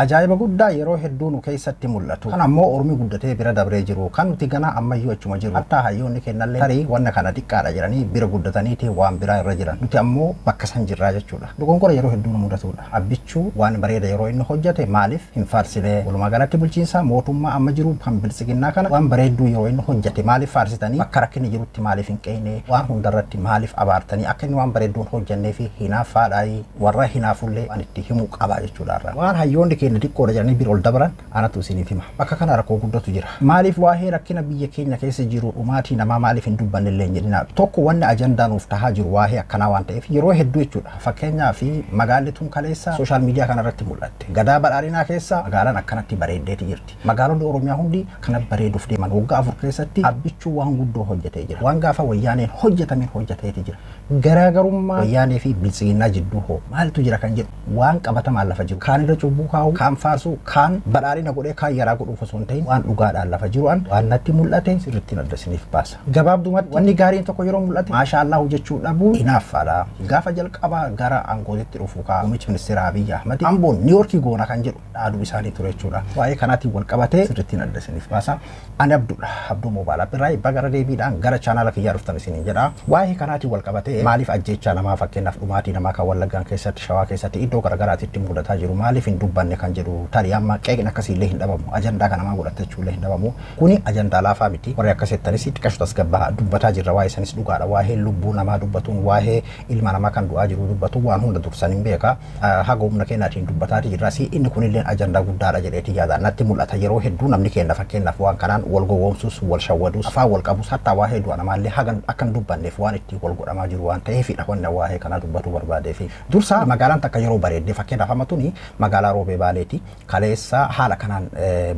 ajaa'iba guddaa yeroo hedduu nu keessatti mul'atu kan ammoo ormi guddatee bira dabree jiru kan nuti gana ammayyuu achuma jiru hatta hayyoonni kennallee tarii wanna kana xiqqaadha jedhanii bira guddataniiti waan biraa irra jiran nuti ammoo bakka san jirraa jechuudha dogonkora yeroo hedduu nu mudatudha abbichuu waan bareeda yeroo inni hojjate maaliif hin faarsine walumaa galatti bulchiinsa mootummaa amma jiru kan bilisiginnaa kana waan bareedduu yeroo inni hojjate maaliif faarsitanii akka rakkinni jirutti maaliif hin qeene waan hundarratti maaliif abaartanii akka inni waan bareedduun hojjannee fi hinaafaadhaayi warra hinaafullee waan itti himuu qabaa jechuudha waan hayyoonni keenya xiqqoodha jedhanii bira ol dabran anatu isiniif hima bakka kana rakkoo guddatu jira maaliif waa'ee rakkina biyya keenya keessa jiru dhumaatii namaa maaliif hin dubbanne illee jedhina tokko wanni ajandaa nuuf tahaa jiru waa'ee akkanaa waan ta'eef yeroo hedduu jechuudha fakkeenyaa fi magaalli tun kaleessa sooshaal miidiyaa kanarratti mul'atte gadaa badhaadhinaa keessa magaalaan akkanatti bareeddeeti jirti magaalonni oromiyaa hundi kana bareeduuf deeman waggaa 4 keessatti abbichuu waan guddoo hojjetee jira waan gaafa wayyaaneen hojjetameen hojjeteeti jira garaagarummaa wayyaanee fi bilisiginnaa jidduu hoo maaltu jira kan jedhu waan qabatamaan lafa jiru kaan irra cubbuu kaa'u kaan faarsu kaan badhaadhina godhee kaan yaraa godhuuf osoo hin ta'in waan dhugaadhaan lafa jiru waan natti mul'ate sirriitti adda isiniif baasa gabaabdumatti wanni gaariin tokko yeroo mul'ate maashaallah hojjechuu dhabuu hinaaffaadha gaafa jalqabaa gara aangootti dhufu muummichi ministeera Abiy Ahmed amboon niiwoorkii goona kan jedhu dhaaduu isaanii ture jechuudha waa'ee kanaatiin wal qabatee sirriitti adda isiniif baasa ani abduu moobaala birraay bagara deebiidhaan gara chaanaala kiyyaa dhuftan isiniin jedha waa'ee kanaatiin wal qabatee maaliif ajjeechaa namaa fakkeenyaaf dhumaatii namaa kan wallaggaan keessatti shawaa keessatti iddoo garagaraatti mudataa jiru maaliif hin dubbanne kan jedhu tarii amma qeeqni akkasiillee hin dhabamu ajandaa kana namaa godhachuullee hin dhabamu kuni ajandaa laafaa miti warri akkasettanis xiqqashu tasgabbaha dubbataa jirra waa'ee sanis dhugaadha waa'ee lubbuu namaa dubbatuun waa'ee ilma namaa kan du'aa jiru dubbatu waan hunda dursan hin beeka haga humna keenyaatiin dubbataa jirra si inni kunillee ajandaa guddaadha jedheeti yaada natti mul'ata yeroo hedduu namni keenya fakkeenyaaf waan kanaan wal gowwoomsus wal shawwadus afaan wal qabus hatta waa'ee du'a namaallee hagan akkan dubbanneef waan itti wal godhamaa jiru waan ta'eefidha wanna waa'ee kana dubbatu barbaadeefi dursa magaalaan takka yeroo bareeddee fakkeenyaaf amatuni magaalaa roobee baaleeti kaleessa haala kanaan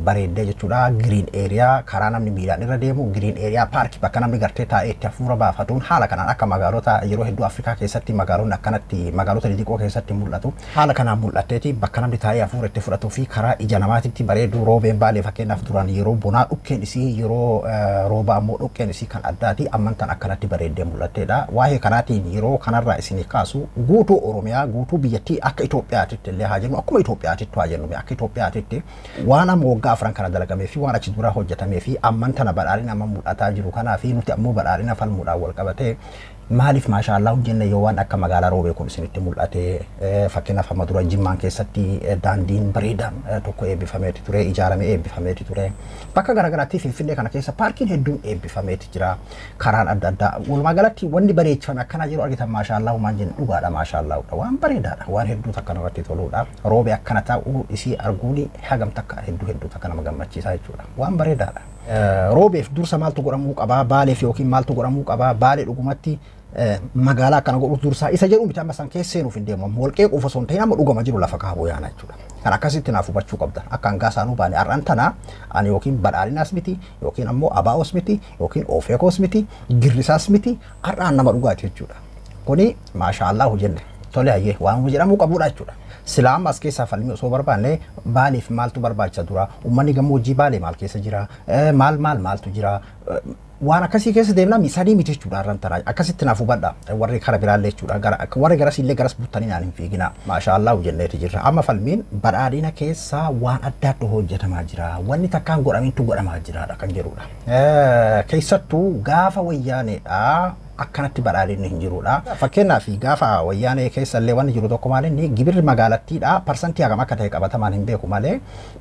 bareeddee jechuudha green area karaa namni miilaan irra deemu green area paarkii bakka namni gartee taa'ee itti hafuura baafatuun haala kanaan akka magaalota yeroo hedduu Afrikaa keessatti magaalonni akkanatti magaalota xixiqqoo keessatti mul'atu haala kanaan mul'atteeti bakka namni taa'ee hafuura itti fudhatuu fi karaa ija namaatitti bareedu roobeen baalee fakkeenyaaf duraan yeroo bonaa dhukkeen isii yeroo roobaa ammoo dhukkeen isii kan addaati ammantaan akkanatti bareeddee mul'atteedha waa'ee kanaatiin yeroo kanarraa isinii kaasu guutuu Oromiyaa guutuu biyyattii akka Itoophiyaatitti illee haa jennu akkuma Itoophiyaatitti haa jennu akka Itoophiyaatitti waan amma waggaa 4 kana dalagamee fi waan achi dura hojjetamee fi amman tana badhaadhina amma mul'ataa jiru kanaa fi nuti ammoo badhaadhina falmuudhaan wal qabatee maaliif maashaallah hojjenne yoo waan akka magaalaa roobee kun isinitti mul'ate fakkeenyaaf amma dura Jimmaan keessatti daandiin bareedaan tokko eebbifameeti ture ijaaramee eebbifameeti ture bakka garagaraatti Finfinnee kana keessa paarkiin hedduun eebbifameeti jira karaan adda addaa walumaa galatti wanni bareechifame akkana jiru argitan maashaallah waan jennu dhugaadha maashaallah waan bareedaadha waan hedduu takka namatti toluudha roobee akkana ta'uu isii arguun hagam takka hedduu takka nama gammachiisaa jechuudha waan bareedaadha roobeef dursa maaltu godhamuu qabaa baaleef yookiin maaltu godhamuu qabaa baalee dhugumatti magaalaa kana godhu dursaa isa jedhu miti amma san keessa seenuuf hin deemu molqee quufa osoo hin ta'in amma dhugama jiru lafa kaaboo yaana jechuudha kan akkasitti naaf hubachuu qabda akka hangaa isaanuu baane har'aan tana ani yookiin badhaadhinaas miti yookiin ammoo abaa'os miti yookiin ofeekos miti girrisaas miti har'aan nama dhugaati jechuudha kuni maashaallah hojjenne tole hayyee waan jedhamuu qabuudha jechuudha silaam as keessa falmi osoo barbaanne baaliif maaltu barbaacha dura ummanni gammoojjii baalee maal keessa jira maaltu jira waan akkasii keessa deemna misadii miti jechuudha har'aan tana akkasitti naaf hubadha warri kara biraallee jechuudha warri garas illee garas buttanii naan hin fiigina maashaallah jenneeti jirra amma falmiin badhaadhina keessa waan adda addaa hojjetamaa jira wanni takkaan godhamintu godhamaa jiraadha kan jedhudha keessattuu gaafa wayyaaneedha akkanatti badhaadhinni hin jirudha fakkeenyaaf gaafa wayyaanee keessa illee wanni jiru tokko maalinni gibirri magaalattiidha parsantii hagam akka ta'e qabatamaan hin beeku malee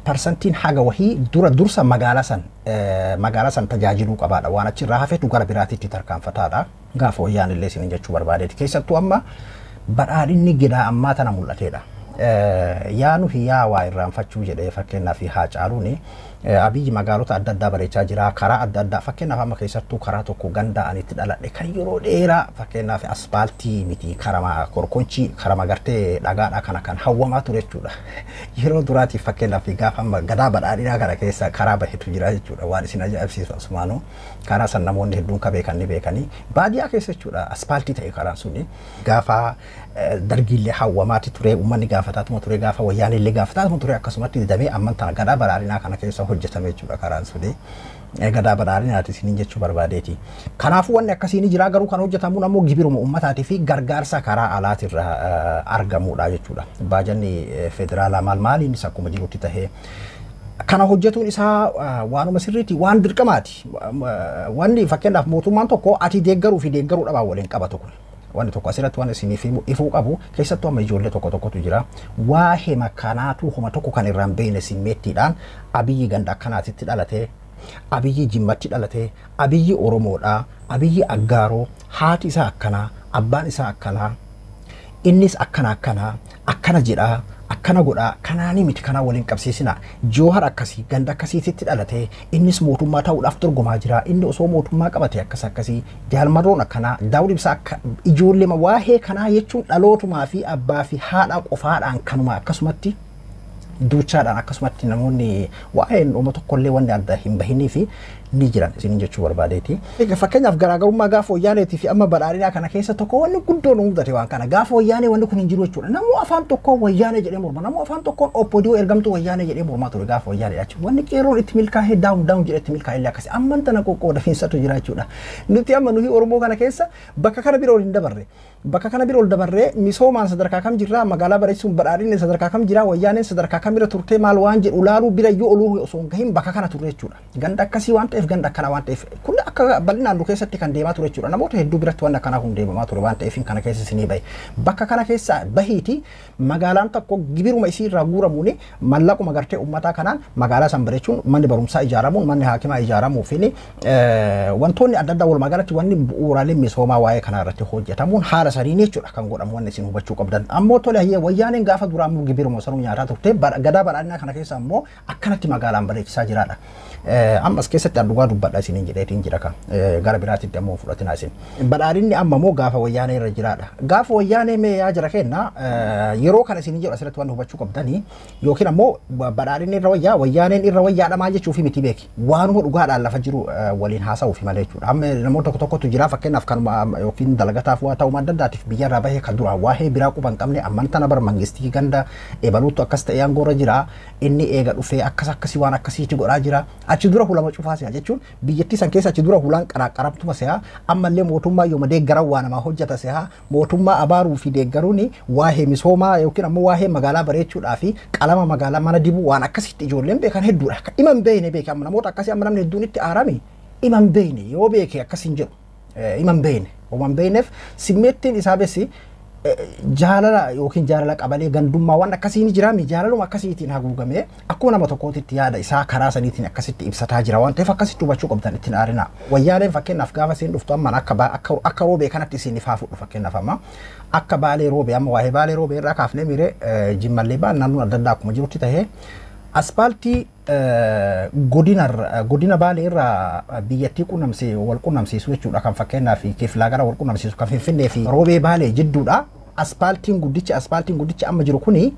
parsantiin haga wahii dursa magaalaa san tajaajiluu qabaadha waan achi irraa hafeetu gara biraatitti tarkaanfataadha gaafa wayyaan illee isin jechuu barbaadeeti keessattuu amma badhaadhinni gidaa ammaa tana mul'ateedha yaanu hiyyaa waa irraanfachuu jedhee fakkeenyaaf haa caaluuni Abiy magaalota adda addaa bareechaa jira karaa adda addaa fakkeenyaaf amma keessattuu karaa tokko ganda'anitti dhaladhe kan yeroo dheeraa fakkeenyaaf aspaaltii miti karama korkonchi karama gartee dhagaadha kana kan hawwamaa ture jechuudha yeroo duraatiif fakkeenyaaf gaafa amma gadaa badhaadhinaa kana keessa karaa bahetu jira jechuudha waan isin ajaa'ibsiisu asumaanuu karaa san namoonni hedduun ka beekanii baadiyyaa keessa jechuudha aspaaltii ta'e karaan suni gaafa dargiillee hawwamaati ture ummanni gaafa gaafataatuma ture gaafa wayyaanee illee gaafataatuma ture akkasumatti didamee amman tana gadaa badhaadhinaa kana keessa hojjetame jechuudha karaan sudee. Gadaa badhaadhinaati isiniin jechuu barbaadeeti. Kanaafuu wanni akkasii ni jira garuu kan hojjetamu ammoo gibiruma ummataatii fi gargaarsa karaa alaatirraa argamudha jechuudha. Baajanni federaalaa maaliin isa akkuma jirutti tahee kana hojjetuun isaa waanuma sirriitti waan dirqamaati. Wanni fakkeenyaaf mootummaan tokko ati deeggaruu fi deeggaruu dhabaa waliin qabatu kun. Wanni tokko asirratti waan isiniif ifuu qabu keessattuu amma ijoollee tokkotu jira. Waa'ee makanaatu homa tokko kan irraan beeyne simmeettiidhaan Abiyyi ganda akkanaatitti dhalatee Abiyyi Jimmatti dhalatee Abiyyi Oromoodhaa Abiyyi Aggaaroo haati isaa akkanaa abbaan isaa akkanaa innis akkana jedhaa akkana godhaa kanaanii miti kanaa waliin qabsiisina Joohar akkasii ganda akkasiitti dhalatee innis mootummaa ta'uudhaaf dorgomaa jira inni osoo mootummaa qabate akkasii Jaalmarroon akkanaa Daawud Ibsaa akka ijoollee waa'ee kanaa jechuun dhalootumaa fi abbaa fi haadha qofaadhaan kanuma akkasumatti duuchaadhaan akkasumatti namoonni waa'een uummata tokkollee wanni adda hin bahinii fi ni jiran isiniin jechuu barbaadeeti. Fakkeenyaaf garaagarummaa gaafa wayyaaneetii fi amma badhaadhinaa kana keessa tokko wanni guddoon mudate waan kana gaafa wayyaanee wanni kun hin jiru jechuudha. Namuu afaan tokkoon wayyaanee jedhee morma namuu afaan tokkoon OPDO ergamtuu wayyaanee jedhee mormaa ture gaafa wayyaanee jechuudha. Wanni qeerroon itti milkaa'ee daawun jedhee itti milkaa'ee illee akkasii amman tana qoqqoodafiinsatu jira jechuudha. Nuti amma nuyi Oromoo kana keessa bakka kana biroo hin dabarre. Bakka kana biroo dabarree misoomaan sadarkaa kam jirra magaalaa bareechuun badhaadhinni sadarkaa kam jira wayyaaneen sadarkaa kam bira turtee maal waan jedhu laaluu bira yoo oluu osoo hin gahin bakka kana turre jechuudha. Ganda akkasii waan ta'eef ganda akkana waan ta'eef kun akka bal'inaan keessatti kan deemaa ture jechuudha. Namoota hedduu biratti waan akkanaa kun deemamaa ture waan ta'eef kana keessa isinii bahe. Bakka kana keessa bahiiti magaalaan tokko gibiruma isii irraa guuramuuni mallaquma gartee uummataa kanaan magaalaa san bareechuun manni barumsaa ijaaramuun manni haakimaa ijaaramuu fi wantoonni adda addaa walumaa galatti wanni bu'uuraalee misoomaa waa'ee kana irratti hojjetamuun haala saniin jechuudha kan godhamu wanni isin hubachuu qabdan. Ammoo tole hayyee wayyaaneen gaafa duraa ammoo gibiruma sanuu nyaataa turte gadaa badhaadhinaa kana keessa ammoo akkanatti magaalaan bareechisaa jiraadha. Ammas keessatti addugaa dubbadha isiniin jedheetiin jira kan gara biraatitti ammoo fudhatinaa isin. Badhaadhinni amma ammoo gaafa wayyaanee irra jiraadha. Gaafa wayyaanee mee yaa jira kenna yeroo kana isin jedhu asirratti waan hubachuu qabdanii yookiin ammoo badhaadhinni irra wayyaa wayyaaneen irra wayyaadha maal jechuufi miti beeki. Waanuma dhugaadhaan lafa jiru waliin haasa'uufi malee jechuudha. Amma namoota tokkotu jira fakkeenyaaf kanuma yookiin dalagataaf waa ta'uu adda addaatiif biyya irraa bahee kan dura waa'ee biraa quban qabne amman tana bar mangistii ganda ebaluutu akkas ta'ee aangoorra jira inni eega dhufee akkasii waan akkasiitti godhaa jira. Achi dura hulama cufaasiya jechuun biyyattii san keessa achi dura hulaan qaraqarabtuma seha ammallee mootummaa yooma deeggaran waa namaa hojjeta seha mootummaa abaaruu fi deeggaruuni waa'ee misoomaa yookiin ammoo waa'ee magaalaa bareechuudhaa fi qalama magaalaa mana dibuu waan akkasitti ijoolleen beekan hedduudha. Iman beeyne beeke amma namoota akkasii amma namni hedduun itti aarame iman beeyne yoo beeke akkasiin jedhu iman beeyne waan beeyneef simmeettiin isaa bessi jaalala yookiin jaalala qabalee gandummaa waan akkasiin jiraami jaalaluma akkasiitiin haguugamee akkuma nama tokkootitti yaada isaa karaa saniitiin akkasitti ibsataa jira waan ta'eef akkasitti hubachuu qabdan ittiin aarinaa. Wayyaaleen fakkeenyaaf gaafa isin dhuftu amma akka roobee kanatti isin ifaa fudhu fakkeenyaaf amma akka baalee roobee amma waa'ee baalee roobee irraa kaafnee miire jimmallee baan naannoon adda addaa akkuma jirutti tahee aspaaltii godina baalee irraa biyyattii qunnamsee wal qunnamsiisu jechuudha kan fakkeenyaaf kiflaa gara wal qunnamsiisu kan Finfinnee fi roobee baalee jidduudha. Aspaaltiin guddichi amma jiru kuni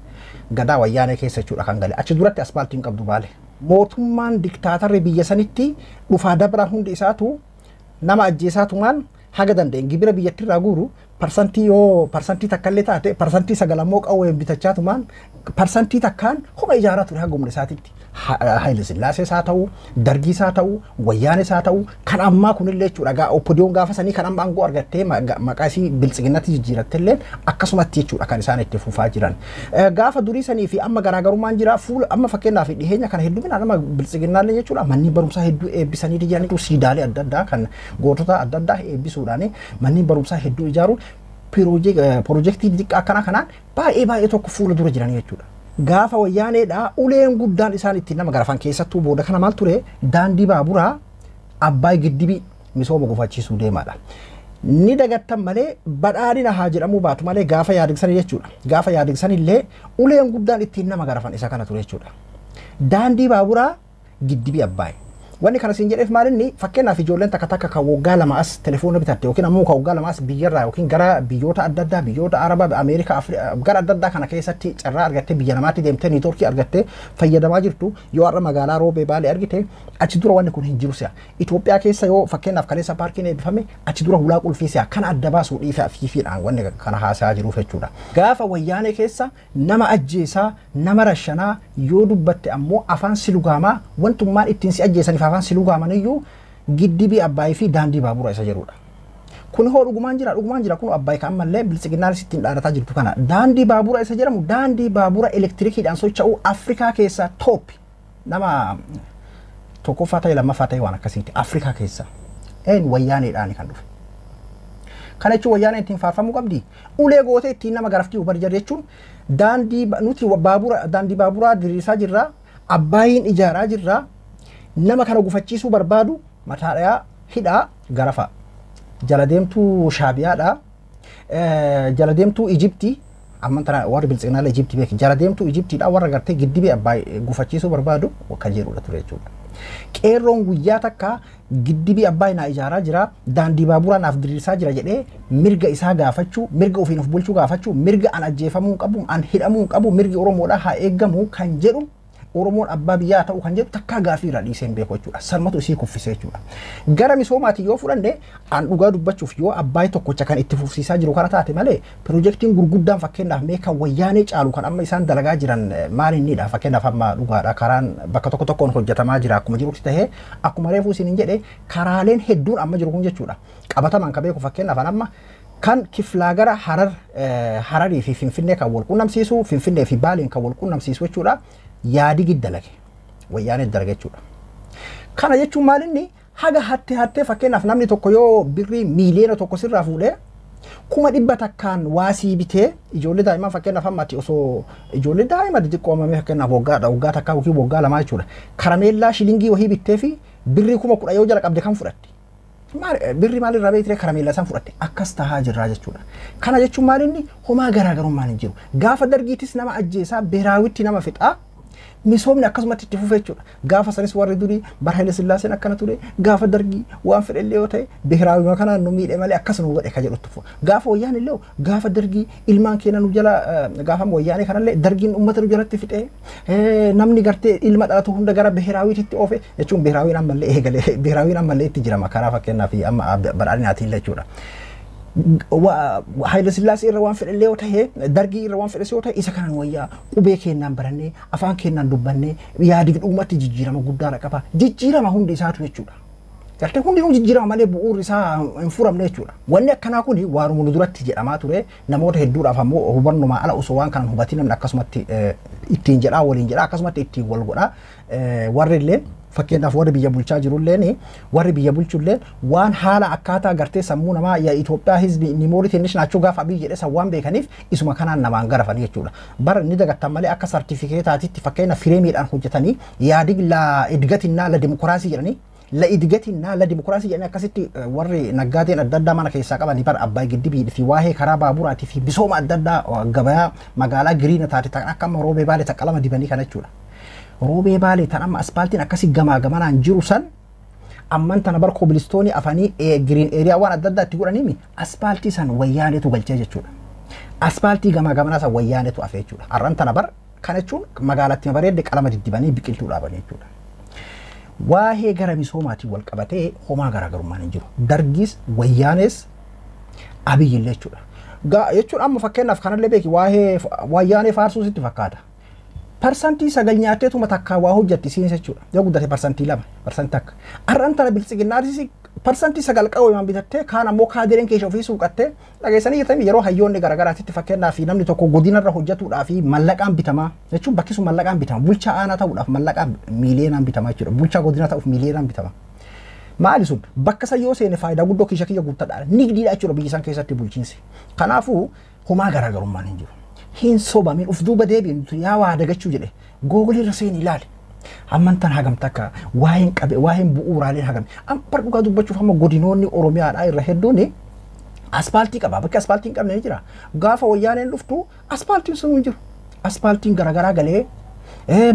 gadaa wayyaanee keessa jechuudha kan gale. Achi duratti aspaaltiin qabdu baale. Mootummaan diktaatarri biyya sanitti dhufaa dabraan hundi isaatu nama ajjeesaatumaan haga danda'een gibira biyyattii irraa guuru parsantii takkallee taate parsantii sagalammoo qawwee bitachaatumaan parsantii takkaan homa ijaaraa ture haga humna isaatitti. Haile Sillaasee isaa ta'u Dargii isaa ta'u wayyaanee isaa ta'u kan ammaa kunillee jechuudha OPDO'n gaafa sanii kan amma aangoo argattee maqaa isii biltsiginnatti jijjiirattellee akkasumatti jechuudha kan isaan itti fufaa jiran. Gaafa durii sanii fi amma garaagarummaan jira fuula amma fakkeenyaaf dhiheenya kana hedduminaan amma biltsiginnaallee jechuudha manni barumsaa hedduu eebbisanii jiraniitu siidaalee adda addaa kan gootota adda addaa eebbisuudhaan manni barumsaa hedduu ijaaruun piroojeektii xiqqaa kanaan baay'ee tokko fuula dura jiranii jechuudha. Gaafa wayyaaneedha uleen guddaan isaan ittiin nama garafan keessattuu booda kana maal ture daandii baaburaa Abbaay Giddibii misooma gufachiisuu deemaadha. Ni dagattan malee badhaadhina haa jedhamuu baatu malee gaafa yaadegsan jechuudha. Gaafa yaadegsan illee uleen guddaan ittiin nama garafan isa kana ture jechuudha. Daandii baaburaa Giddibii Abbaay Wanni kana siin jedheef maalinni fakkeenyaaf ijoolleen takka takka kan waggaa lama as telefoona bitatte yookiin ammoo kan waggaa lama as biyyarraa yookiin gara biyyoota adda addaa biyyoota Arabaa Ameerikaa Afrikaa gara adda addaa kana keessatti carraa argattee biyya namaatti deemtee niitoorkii argattee fayyadamaa jirtu yoo har'a magaalaa Roobee Baalee argite achi dura wanni kun hin jiru si'a. Itoophiyaa keessa yoo fakkeenyaaf kaleessa paarkiin eebbifame achi dura hulaa qulfii si'a kana adda baasuu dhiifee fiifiidhaan wanni kana haasaa jiruuf jechuudha. Gaafa wayyaanee keessa nama ajjeesaa nama rashanaa yoo dubbatte ammoo afaan silugaamaa wantummaan ittiin si ajjeesaniif afaan silugaaman iyyuu giddibii Abbaayii fi daandii baabura isa jedhudha. Kun hoo dhugumaan jira kun Abbaayii kan mallee bilisiginaan ittiin dhaadataa jirtu kana daandii baabura isa jedhamu daandii baabura elektirikiidhaan socho'u Afrikaa keessaa toop nama tokkoffaa ta'e lammaffaa ta'e waan akkasiiti Afrikaa keessa wayyaaneedhaan kan dhufe. Kana jechuun wayyaaneen ittiin faarfamuu qabdi. Ulee gootee ittiin nama garaftii ubar jechuun daandii baaburaa diriirsaa jirra Abbaayiin ijaaraa jirra nama kana gufachiisuu barbaadu mataadhaa hidhaa garafa jala deemtuu Shaabiyaadha jala deemtuu Ijiptii amman tana warri bilisiginaa Ijiptii beek jala deemtuu Ijiptiidha warra gartee giddibii Abbaayii gufachiisuu barbaadu akka jedhudha ture jechuudha. Qeerroon guyyaa takka giddibii Abbaayii naa ijaaraa jira daandii baaburaa naaf diriirsaa jira jedhee mirga isaa gaafachuu mirga ofiin of bulchuu gaafachuu mirga an ajjeefamuu qabu an hidhamuu qabu mirgi Oromoodhaa haa eegamu kan jedhu Oromoon abbaa biyyaa ta'uu kan jedhu takka gaafii irraa dhiiseen beeku jechuudha. Salmatu isii kuffisee jechuudha. Gara misoomaati yoo fudhanne an dhugaa dubbachuuf yoo Abbaayii tokkocha kan itti fufsiisaa jiru kana taate malee piroojeektiin gurguddaan fakkeenyaaf mee kan wayyaanee caalu kan amma isaan dalagaa jiran maal innidha fakkeenyaaf amma dhugaadha karaan bakka tokko tokkoon hojjetamaa jira akkuma jirutti tahee akkuma reefuu isin hin jedhe karaaleen hedduun amma jiru kun jechuudha. Qabataman ka beeku fakkeenyaaf amma kan kiflaa gara Hararii fi Finfinnee kan wal quunnamsiisu Finfinnee fi Baaliin kan wal quunnamsiisu jechuudha. Yaadi giddalage wayyaanee dalage jechuudha. Kana jechuun maalinni haga hattee fakkeenyaaf namni tokko yoo birrii miiliyoona tokko sirraa fuudhee 100 takkaan waasii bitee ijoollee daa'imaa fakkeenyaaf ammatti osoo ijoollee daa'ima xixiqqoomame fakkeenyaaf waggaa takkaa yookiin waggaa lamaa jechuudha. Karameellaa shilingii wahii bittee fi birrii 10,000 yoo jala qabde kan fudhatte. Birrii maalirraa beektiree karameellaa san fudhatte akkas tahaa jirraa jechuudha. Kana jechuun maalinni homaa garaagarummaan hin jiru. Gaafa dargiitis nama ajjeesaa beeraawitti nama fixaa misoomni akkasumatti itti fufee jechuudha. Gaafa sanis warri durii bara Haile Sillaaseen akkana ture gaafa dargii waan fedhellee yoo ta'e beeraawii kanaan nu miidhe malee akkas nu godhe ka jedhutti fufa. Gaafa wayyaan illee gaafa dargii ilmaan keenya nu jala gaafa wayyaanee kanallee dargiin uummata nu jalatti fixee namni gartee ilma dhalatu hunda gara beeraawiitti oofe jechuun beeraawiin ammallee eegalee beeraawiin ammallee itti jirama karaa fakkeenyaaf amma badhaadhinaatiin jechuudha. Haile Sillaasee irra waan fedhellee yoo ta'e dargii irra waan fedhes yoo ta'e isa kanan wayyaa qubee keenyaan barannee afaan keenyaan dubbannee yaadi dhugumatti jijjiirama guddaa qaba. Jijjiirama hundi isaatu jechuudha. Gartee hundi jijjiirama malee bu'uurri isaa hin furamne jechuudha. Wanni akkanaa kun waanuma nu duratti jedhamaa ture namoota hedduudhaaf ammoo hubannumaa ala osoo waan kanan hubatiin namni akkasumatti ittiin jedhaa waliin jedhaa akkasumatti ittiin wal godhaa warri illee fakkeenyaaf warri biyya bulchaa jirulleen warri biyya bulchulleen waan haala akkaataa gartee sammuu namaa Itoophiyaa hizbi nimoorii naachuu gaafa Abiyyi jedhee san waan beekaniif isuma kanaan namaan garafanii jechuudha. Bara inni dagattan malee akka sartifikeetaatitti fakkeenya fireemiidhaan hojjetanii yaadi la edgatinnaa la dimokiraasii jedhanii la edgatinnaa la dimokiraasii jedhanii akkasitti warri naggaateen adda addaa mana keessaa qabanii bara Abbaayii giddibii fi waa'ee karaa baaburaatii fi misooma adda addaa gabayaa magaalaa giriina taate akka amma Roobee Baalee qalama dibanii kana jechuudha. Roobee Baalee tan amma aspaaltiin akkasi gamaa gamanaan jiru san amman tana bar kobilistoonii afanii green area waan adda addaa itti godhaniimi aspaaltii san wayyaaneetu galchee jechuudha. Aspaaltii gamaa gamanaa san wayyaaneetu afee jechuudha. Arran tana bar kana jechuun magaalatti bareedde qalama diddibanii biqiltuu dhaabanii jechuudha. Waa'ee gara misoomaatiin wal qabatee homaa garaagarummaan hin jiru. Dargiis wayyaanees Abiyyi illee jechuudha. Jechuun amma fakkeenyaaf kanallee beeki waa'ee wayyaanee faarsuu sitti fakkaata. Parsantii sagal nyaateetuma takka waa hojjetti siin jechuudha. Yoo guddate parsantii 2 parsantii takka. Arran tana bilisiginnaatis parsantii sagal qabu bitattee kaan ammoo kaadireen keessa ofii suuqattee dhageessanii jirtanii yeroo hayyoonni garaagaraatti fakkeenyaaf namni tokko godinarra hojjetuudhaa fi mallaqaan bitamaa jechuun bakki sun mallaqaan bitama bulchaa aanaa ta'uudhaaf mallaqaan miiliyoonaan bitamaa jechuudha. Bulchaa godina ta'uuf miiliyoonaan bitama. Maali sun bakka san yoo seene faayidaa guddoo kiisha kiyya guuttaadha. Nigdiidha jechuudha biyyi san keessatti bulchiinsi. Kanaafuu homaa garaagarummaan hin jiru. Hin sobamin uf duuba deebiin yaa waa dagachuu jedhe googolii irra seen ilaali. Ammantan hagam takka waa'een bu'uuraaleen hagam. Bar dhugaa dubbachuuf amma godinoonni Oromiyaadhaa irra hedduun aspaaltii qaba. Bakki aspaaltii hin qabne ni jira. Gaafa wayyaaneen dhuftu aspaaltiin sun hin jiru. Aspaaltiin garaagaraa galee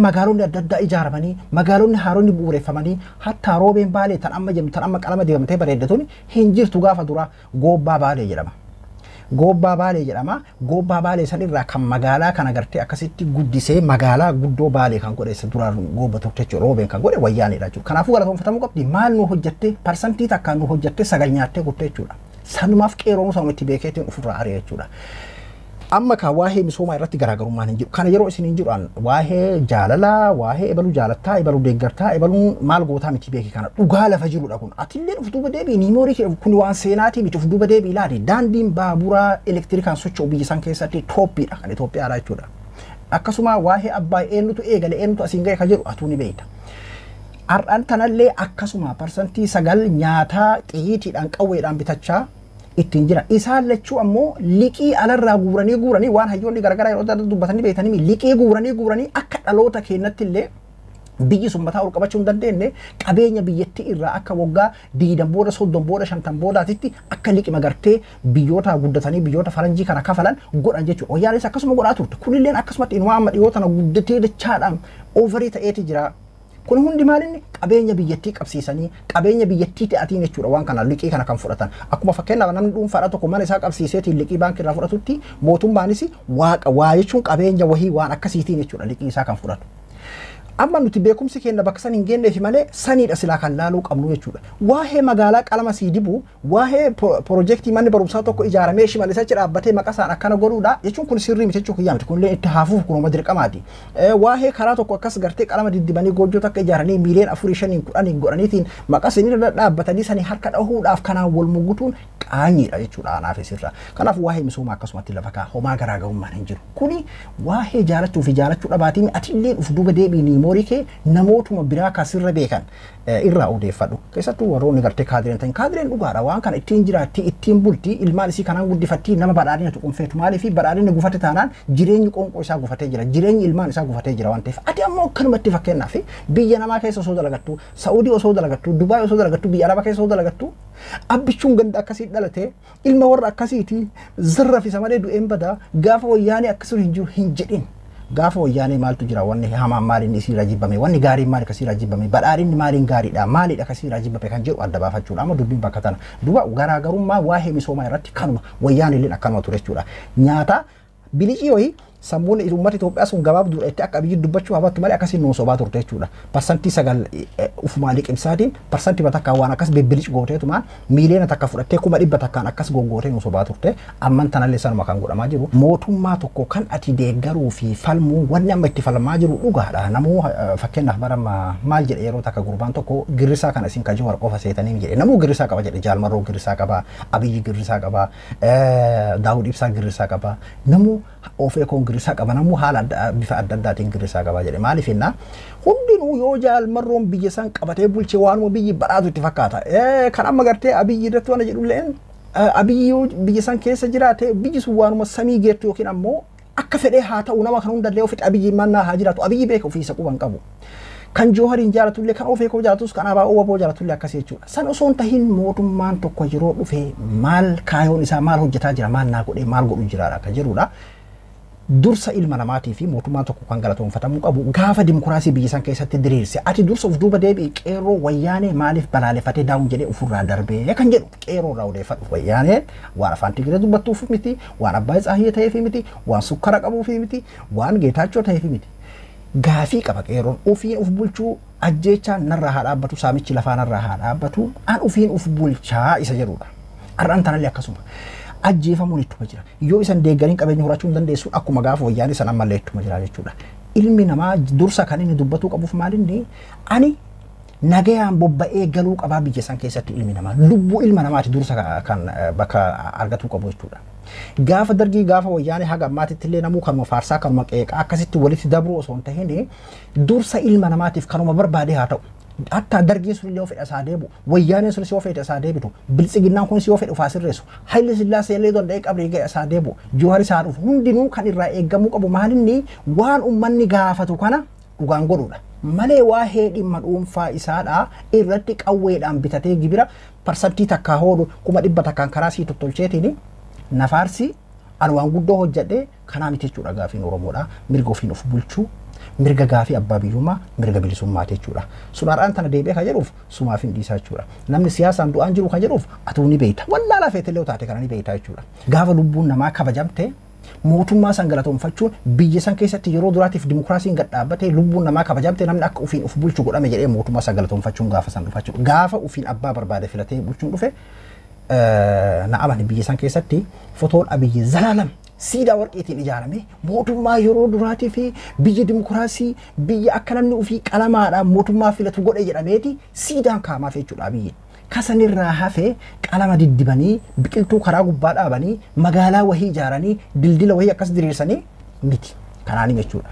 magaalonni adda addaa ijaaramanii magaalonni haaronni bu'uureffamanii hatta roobeen baalee tan amma jedhamu tan amma qalama dibamtee bareeddatuun hin jirtu gaafa dura Goobbaa Baalee jedhama. Goobbaa Baalee jedhama. Goobbaa Baalee san irraa kan magaalaa kana gartee akkasitti guddisee magaalaa guddoo Baalee kan godhe duraan Goobba turte jechuudha. Roobeen kan godhe Wayyaanedha jechuudha. Kanaafuu galatoomfatamuu qabdi. Maal nu hojjatte parsantii takkaan nu hojjatte sagal nyaattee gutte jechuudha. Sanumaaf qeeroo musaamatti beekeetiin ofirraa ari'e jechuudha. Amma ka waa'ee misoomaa irratti garaagarummaan hin jiru. Kana yeroo isin hin jiruudhaan waa'ee jaalalaa, waa'ee ebaluu jaalattaa, ebaluu deeggartaa, ebaluun maal gootaa miti beeki kana dhugaa lafa jirudha kun. Atillee uf duuba deebii niimoorii kun waan seenaatii miti uf duuba deebii ilaali. Daandiin baaburaa elektirikaan socho'u biyya san keessatti tooppiidha kan Itoophiyaadha jechuudha. Akkasuma waa'ee Abbaay eenyutu eegale eenyutu asiin ga'e kan jedhu atuu ni beekta. Har'aan tanallee akkasuma parsantii sagal nyaataa xiyyiitiidhaan qawweedhaan bitachaa ittiin jira. Isaan lachuu ammoo liqii alarraa guuranii waan hayyoonni garagaraa yeroo dubbatanii beekanii liqii guuranii akka dhaloota keenyatti illee biyyi sun mataa ol qabachuu hin dandeenye qabeenya biyyattii irraa akka waggaa 20 booda 30 booda 50 boodaatitti akka liqii magartee biyyoota guddatanii biyyoota faranjii kana kafalan godhan jechuudha. Wayyaanis akkasuma godhaa turte. Kunilleen akkasumatti inuma amma dhiyoo tana guddatee dachaadhaan oovarii ta'eeti jira. Kun hundi maalinni qabeenya biyyattii qabsiisanii qabeenya biyyattii ta'atiin jechuudha waan kana liqii kana kan fudhatan. Akkuma fakkeenyaaf namni dhuunfaadha tokko mana isaa qabsiiseetiin liqii baankii irraa fudhatutti mootummaanis waa jechuun qabeenya wahii waan akkasiitiin jechuudha liqii isaa kan fudhatu. Amma nuti beekumsi keenya bakka san hin geenneef malee saniidha silaa kan laaluu qabnu jechuudha. Waa'ee magaalaa qalama sii dibu, waa'ee piroojeektii manni barumsaa tokko ijaaramee shimalisachi dhaabbatee maqasaan akkana godhuudha jechuun kun sirrii miti jechuun kiyyaa miti kunillee itti haafuuf kunuma dirqamaati. Waa'ee karaa tokko akkas gartee qalama diddibanii goojjoo takka ijaaranii miiliyoona 4-5 godhaniitiin maqasanii irra dhaabbatanii sanii harka dhahuudhaaf kanaan wal mugutuun qaanyiidha jechuudha anaaf isirra. Kanaaf waa'ee misoomaa akkasumatti lafa kaa homaa garaagarummaan hin jiru. Kuni waa'ee jaalachuu fi jaalachuu dhabaatiin atillee uf duuba deebiin moorii kee namootuma biraa kasirra beekan irraa odeeffadhu. Keessattuu warroonni gartee kaadireen ta'in kaadireen dhugaadha waan kana ittiin jiraatti ittiin bulti ilmaan isii kanaan guddifattii nama badhaadhina tuqunfeetu maaliif badhaadhina gufate taanaan jireenyi qoonqoo isaa gufatee jira jireenyi ilmaan isaa gufatee jira waan ta'eef ati ammoo akkanumatti fakkeenyaaf biyya namaa keessa osoo dalagattu Saa'udii osoo dalagattu Dubaay osoo dalagattu biyya Arabaa keessa osoo dalagattu abbichuun ganda akkasii dhalate ilma warra akkasiiti zarrafisa malee du'een badaa gaafa wayyaanee akkasii hin jiru hin jedhin. Gaafa wayyaanee maaltu jira wanni hamaan maaliin isii rajibame wanni gaariin maali kasii rajibame badhaadhinni maaliin gaariidha maaliidha kasii rajibame kan jedhu adda baafachuudha amma dubbiin bakka tana duba garaagarummaa waa'ee misoomaa irratti kanuma wayyaanilleen akkanuma ture jechuudha nyaata bilicii wayii sammuun uummata Itoophiyaa sun gabaaf dura itti akka biyyi dubbachuu hafattu malee akkasiin nuu sobaa turte jechuudha. Parsantii 9 ufumaa liqimsaatiin parsantii takka waan akkas bibbilic gooteetuma miiliyoona takka fudhattee 100 takkaan akkas goggootee nuu sobaa turte amman tanallee sanuma kan godhamaa jiru. Mootummaa tokko kan ati deeggaruu fi falmuu wanni amma itti falmaa jiru dhugaadha. Namuu fakkeenyaaf barama maal jedhe yeroo takka gurbaan tokko girrisaa kana isin kajuu warra qofa seetanii jedhe namuu girrisaa qaba jedhe Jaalmarroo girrisaa qaba Abiyyi girrisaa qaba Daawud Ibsaa girrisaa qaba namuu ofee koon girrisaa qaba namuu haala bifa adda addaatiin girrisaa qaba jedhe maaliif jennaan hundinuu yoo Jaalmarroon biyya san qabatee bulchee waanuma biyyi badhaatu itti fakkaata kan amma gartee Abiyyi irratti waan jedhulleen Abiyyi biyya san keessa jiraate biyyi sun waanuma samii geettu yookiin ammoo akka fedhee haa ta'u nama kan hundallee ofitti Abiyyi mannaa haa jiraatu Abiyyi beeka ofii isa quban qabu. Kan Joohariin jaalatullee kan ofee koo jaalatus kan Abaa Uwwaboo jaalatullee akkasii jechuudha. San osoo hin tahin mootummaan tokko yeroo dhufee maal kaayoon isaa maal hojjetaa jira maal naa godhee maal godhu jiraadha akka jedhudha. Dursa ilma namaatii fi mootummaan tokko kan galatoonfatamuu qabu gaafa dimokiraasii biyya san keessatti diriirse ati dursa of duuba deebi'i qeerroo wayyaanee maaliif balaaleffatee daawun jedhee ofirraa darbee kan jedhu qeerroo irraa odeeffadhu wayyaaneen waan afaan Tigiree dubbattuuf miti waan Abbaay Tsaahiyee ta'eef miti waan Sukkara qabuuf miti waan Geetaachoo ta'eef miti. Gaafii qaba qeerroon ofiin uf bulchuu ajjeechaan narraa haa dhaabbatu saamichi lafaa narraa haa dhaabbatu an ofiin uf bulchaa isa jedhudha. Har'aan tanallee akkasuma. Ajjeefamuun ittuma jira. Yoo isan deeggariin qabeenya horachuu hin dandeessu akkuma gaafa wayyaanee san ammallee ittuma jira jechuudha. Ilmi namaa dursa kan inni dubbatuu qabuuf maalinni ani nagayaan bobba'ee galuu qabaa biyya san keessatti ilmi namaa lubbuu ilma namaati dursa kan bakka argatuu qabu jechuudha. Gaafa dargii gaafa wayyaanee haga ammaatitti illee namuu kanuma faarsaa kanuma qeeqaa akkasitti walitti dabruu osoo hin tahin dursa ilma namaatiif kanuma barbaadee haa ta'u. Hatta dargiin sun illee of fedha isaa deebu wayyaaneen sun si of fedha isaa deebitu biltsiginnaan kun si of fedha ufaa sirreessu Haayile Sillaasee illee danda'ee qabrii ga'e isaa deebu Johaar isaa dhufu hundinuu kan irraa eeggamuu qabu maalinni waan ummanni gaafatu kana dhugaan godhuudha. Malee waa'ee dhimma dhuunfaa isaadhaa irratti qawweedhaan bitatee gibira parsantii takkaa hoodhu 100 takkaan karaa sii tottolcheetiin nafaarsi an waan guddoo hojjedhee kanaa miti jechuudha gaafiin Oromoodha mirga ofiin of bulchuu mirga gaafii abbaa biyyummaa mirga bilisummaa jechuudha. Sunaadhaan tana deebi'ee kan jedhuuf sumaaf hin dhiisaa jechuudha. Namni siyaasaan du'aan jiru kan jedhuuf atuu ni beekta. Wallaalaa feetillee taate kana ni beekta jechuudha. Gaafa lubbuun namaa kabajamte mootummaa san galatoonfachuun biyya san keessatti yeroo duraatiif dimokiraasiin gad dhaabbatee lubbuun namaa kabajamte namni akka ufiin uf bulchu godhame jedhee mootummaa san galatoonfachuun gaafa san dhufa jechuudha. Gaafa ufiin abbaa barbaade filatee bulchuun dhufe na amani biyya san keessatti fotoon Abiyyi Zalaalam siidaa warqeetiin ijaarame mootummaa yeroo duraatii fi biyya dimokiraasii biyya akka namni ufii qalamaadhaan mootummaa filatu godhe jedhameeti siidaan kaamaaf jechuudha Abiyyi. Kasanirraa hafee qalama diddibanii biqiltuu karaa gubbaa dhaabanii magaalaa wahii ijaaranii dildila wahii akkas diriirsanii miti kanaan jechuudha.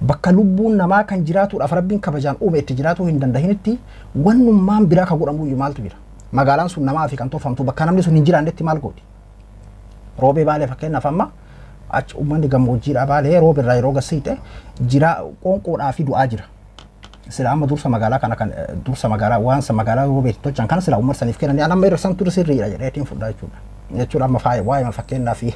Bakka lubbuun namaa kan jiraatuudhaaf rabbiin kabajaan uume itti jiraatuu hin dandahinitti wannummaan biraa kan godhamu maaltu jira. Magaalaan sun namaa fi kan tolfamtu bakka namni sun hin jiraannetti maal gooti. Roobee Baalee fakkeenyaaf amma achi uummanni gammoojjiidhaa Baalee roobirraa yeroo gasiite jira qoonqoodhaa fi du'aa jira. Sila amma dursa magaalaa kana kan dursa magaalaa waan sa magaalaa roobee tolchan kana sila uummarsaniif kennanii amma irra san ture sirriidha jedheetiin fudhaa jechuudha. Jechuudha amma faaya waa'ee fakkeenyaa fi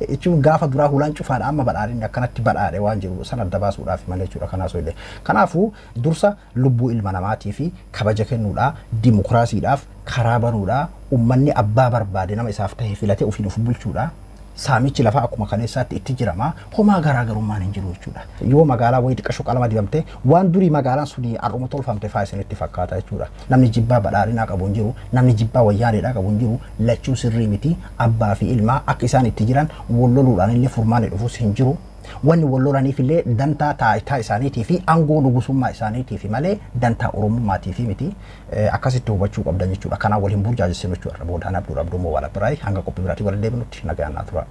jechuun gaafa duraa hulaan cufaadha amma badhaadhinni akkanatti badhaadhe waan jiru san adda baasuudhaaf malee jechuudha kanaasoo illee. Kanaafuu dursa lubbuu ilma namaatii fi kabaja kennuudhaa dimokiraasiidhaaf karaa banuudhaa uummanni abbaa barbaade nama isaaf ta'e filatee ofiin of bulchuudhaa. Saamichi lafa akkuma kaneessaatti itti jirama homaa garaagarummaan hin jiru jechuudha. Yoo magaalaa wayii xiqqashoo qalama dibamte waan durii magaalaan suni har'uma tolfamte faayisinitti fakkaata jechuudha. Namni jibbaa badhaadhinaa qabu hin jiru, namni jibbaa wayyaaneedhaa qabu hin jiru, lachuu sirrii miti abbaa fi ilmaa akka isaan itti jiran walloluudhaan illee furmaanni dhufus hin jiru. Wanni wallolaniif illee dantaa taayitaa isaaniitii fi aangoo nugusummaa isaaniitii fi malee dantaa oromummaatii fi miti akkasitti hubachuu qabdan jechuudha. Kanaan waliin burjaajessinu jechuudha. Boodaan abduu abduu moo wala biraay hanga qophii biraatii waliin deebinutti nagayaan naa tura.